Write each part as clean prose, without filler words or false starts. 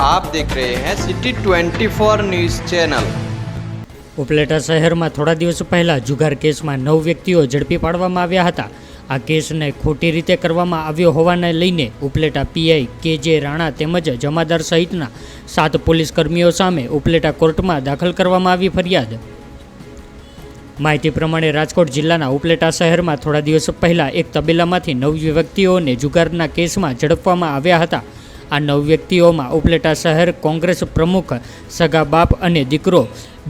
आप देख रहे हैं सिटी 24 न्यूज़ चैनल। ઉપલેટા શહેરમાં થોડા દિવસો પહેલા જુગાર કેસમાં 9 વ્યક્તિઓ ઝડપી પાડવામાં આવ્યા હતા। આ કેસને ખોટી રીતે કરવામાં આવ્યો હોવાને લઈને ઉપલેટા પીઆઈ કે.જે. રાણા તેમજ જમાદાર સહિતના 7 પોલીસ કર્મીઓ સામે ઉપલેટા કોર્ટમાં દાખલ કરવામાં આવી ફરિયાદ। માહિતી પ્રમાણે રાજકોટ જિલ્લાના ઉપલેટા શહેરમાં થોડા દિવસો પહેલા એક તબેલામાંથી 9 વ્યક્તિઓને જુગારના કેસમાં ઝડપવામાં આવ્યા હતા। આ 9 વ્યક્તિઓમાં ઉપલેટા શહેર કોંગ્રેસ પ્રમુખ, સગા બાપ અને દીકરો,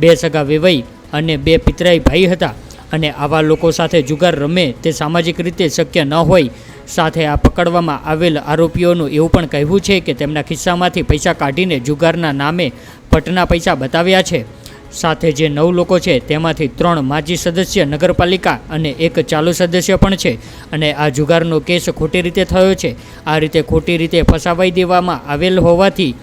2 સગા વેવાઈ અને 2 પિતરાઈ ભાઈ હતા અને આવા લોકો સાથે જુગાર રમે તે સામાજિક રીતે શક્ય ન હોય। સાથે આ પકડવામાં આવેલ આરોપીઓનું એવું પણ કહેવું છે કે તેમના ખિસ્સામાંથી પૈસા કાઢીને જુગારના નામે પટના પૈસા બતાવ્યા છે। સાથે જે 9 લોકો છે તેમાંથી 3 માજી સદસ્ય નગરપાલિકા અને 1 ચાલુ સદસ્ય પણ છે અને આ જુગારનો કેસ ખોટી રીતે થયો છે। આ રીતે ખોટી રીતે ફસાવાઈ દેવામાં આવેલ હોવાથી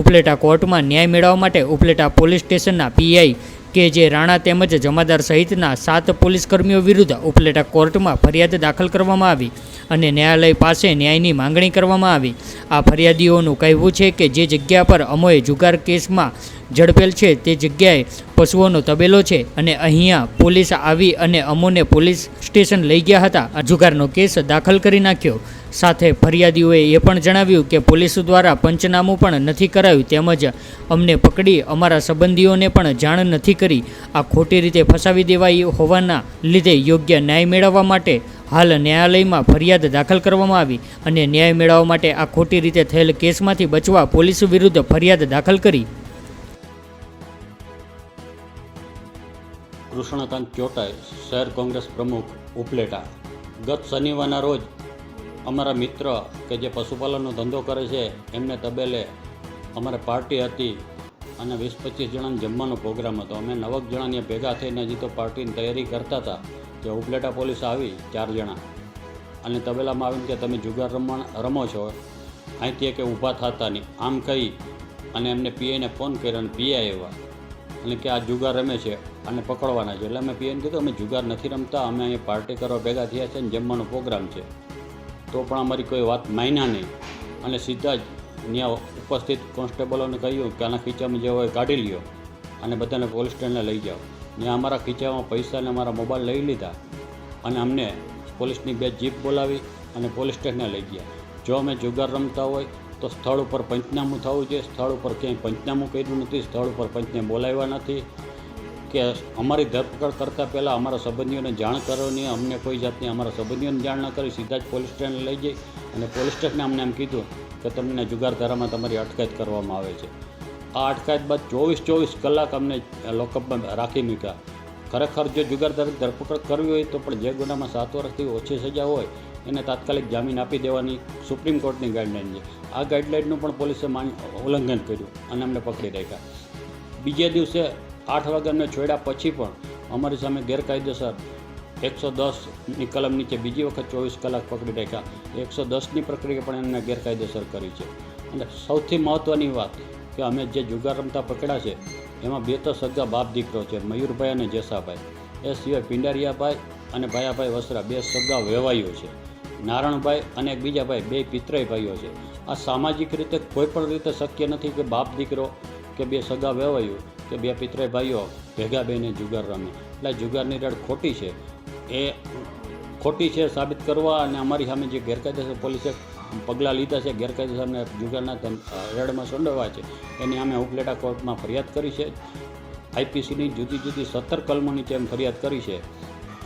ઉપલેટા કોર્ટમાં ન્યાય મેળવવા માટે ઉપલેટા પોલીસ સ્ટેશનના પીઆઈ કે.જે. રાણા તેમજ જમાદાર સહિતના 7 પોલીસ કર્મીઓ વિરુદ્ધ ઉપલેટા કોર્ટમાં ફરિયાદ દાખલ કરવામાં આવી અને ન્યાયાલય પાસે ન્યાયની માંગણી કરવામાં આવી। આ ફરિયાદીઓનું કહેવું છે કે જે જગ્યા પર અમોએ જુગાર કેસમાં ઝડપેલ છે તે જગ્યાએ પશુઓનો તબેલો છે અને અહીંયા પોલીસ આવી અને અમોને પોલીસ સ્ટેશન લઈ ગયા હતા। જુગારનો કેસ દાખલ કરી નાખ્યો। સાથે ફરિયાદીઓએ એ પણ જણાવ્યું કે પોલીસ દ્વારા પંચનામું પણ નથી કરાયું તેમજ અમને પકડી અમારા સંબંધીઓને પણ જાણ નથી કરી। આ ખોટી રીતે ફસાવી દેવાઈ હોવાના લીધે યોગ્ય ન્યાય મેળવવા માટે હાલ ન્યાયાલયમાં ફરિયાદ દાખલ કરવામાં આવી અને ન્યાય મેળવવા માટે આ ખોટી રીતે થયેલ કેસમાંથી બચવા પોલીસ વિરુદ્ધ ફરિયાદ દાખલ કરી। કૃષ્ણકાંત ચોટાઈ, શહેર કોંગ્રેસ પ્રમુખ, ઉપલેટા। ગત શનિવારના રોજ અમારા મિત્ર કે જે પશુપાલનનો ધંધો કરે છે એમને તબેલે અમારે પાર્ટી હતી અને 20-25 જણાનો જમવાનો પ્રોગ્રામ હતો। અમે 9 જણાની ભેગા થઈને હજી તો પાર્ટીની તૈયારી કરતા હતા કે ઉપલેટા પોલીસ આવી 4 જણા અને તબેલામાં આવીને કે તમે જુગાર રમો છો, અહીંથી કે ઊભા થતા નહીં આમ કહી અને એમને પીઆઈને ફોન કર્યો અને પીઆઈ આવ્યા અને કે આ જુગાર રમે છે અને પકડવાના છે। એટલે અમે પીઆઈને કીધું અમે જુગાર નથી રમતા, અમે અહીંયા પાર્ટી કરવા ભેગા થયા છે અને જમવાનો પ્રોગ્રામ છે। તો પણ અમારી કોઈ વાત માન્યા નહીં અને સીધા જ ત્યાં ઉપસ્થિત કોન્સ્ટેબલોને કહ્યું કે આના ખીચામાં જે હોય કાઢી લ્યો અને બધાને પોલીસ સ્ટેશને લઈ જાઓ। ત્યાં અમારા ખીચામાં પૈસા અને અમારા મોબાઈલ લઈ લીધા અને અમને પોલીસની 2 જીપ બોલાવી અને પોલીસ સ્ટેશને લઈ ગયા। જો અમે જુગાર રમતા હોય તો સ્થળ ઉપર પંચનામું થવું જોઈએ। સ્થળ ઉપર ક્યાંય પંચનામું કર્યું નથી, સ્થળ ઉપર પંચને બોલાવ્યા નથી કે અમારી ધરપકડ કરતાં પહેલાં અમારા સંબંધીઓને જાણ કરવાની, અમને કોઈ જાતની અમારા સંબંધીઓને જાણ ન કરી સીધા જ પોલીસ સ્ટેશને લઈ જઈ અને પોલીસ સ્ટેશને અમને એમ કીધું કે તમને જુગાર ધારામાં તમારી અટકાયત કરવામાં આવે છે। આ અટકાયત બાદ 24 કલાક અમને લોકઅપમાં રાખી મૂક્યા। ખરેખર જો જુગાર ધરપકડ કરવી હોય તો પણ જે ગુનામાં 7 વર્ષથી ઓછી સજા હોય એને તાત્કાલિક જામીન આપી દેવાની સુપ્રીમ કોર્ટની ગાઈડલાઇન છે। આ ગાઈડલાઇનનું પણ પોલીસે ઉલ્લંઘન કર્યું અને અમને પકડી રાખ્યા। બીજે દિવસે 8 વાગે અમને છોડ્યા પછી પણ અમારી સામે ગેરકાયદેસર 110ની કલમ નીચે બીજી વખત 24 કલાક પકડી રાખ્યા। 110ની પ્રક્રિયા પણ એમને ગેરકાયદેસર કરી છે। અને સૌથી મહત્ત્વની વાત કે અમે જે જુગાર રમતા પકડ્યા છે એમાં 2 તો સગા બાપ દીકરો છે, મયુરભાઈ અને જેસાભાઈ। એ સિવાય પિંડારિયાભાઈ અને ભાયાભાઈ વસરા 2 સગા વેવાઈઓ છે। નારણભાઈ અને એક બીજા ભાઈ 2 પિતરાઈ ભાઈઓ છે। આ સામાજિક રીતે કોઈ પણ રીતે શક્ય નથી કે બાપ દીકરો કે 2 સગા વેવાઈઓ કે 2 પિતરાઈ ભાઈઓ ભેગા બહીને જુગાર રમે। એટલે જુગારની રેડ ખોટી છે, એ ખોટી છે સાબિત કરવા અને અમારી સામે જે ગેરકાયદેસર પોલીસે પગલાં લીધા છે, ગેરકાયદેસર અમને જુગારના રેડમાં સંડોવાય છે એની અમે ઉપલેટા કોર્ટમાં ફરિયાદ કરી છે। આઈપીસીની જુદી જુદી 17 કલમો નીચે એમ ફરિયાદ કરી છે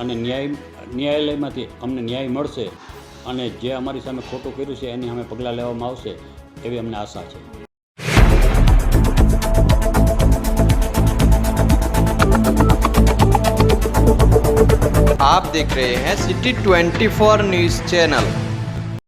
અને ન્યાયાલયમાંથી અમને ન્યાય મળશે અને જે અમારી સામે ખોટું કર્યું છે એની સામે પગલાં લેવામાં આવશે એવી અમને આશા છે। आप देख रहे हैं सिटी 24 न्यूज़ चैनल।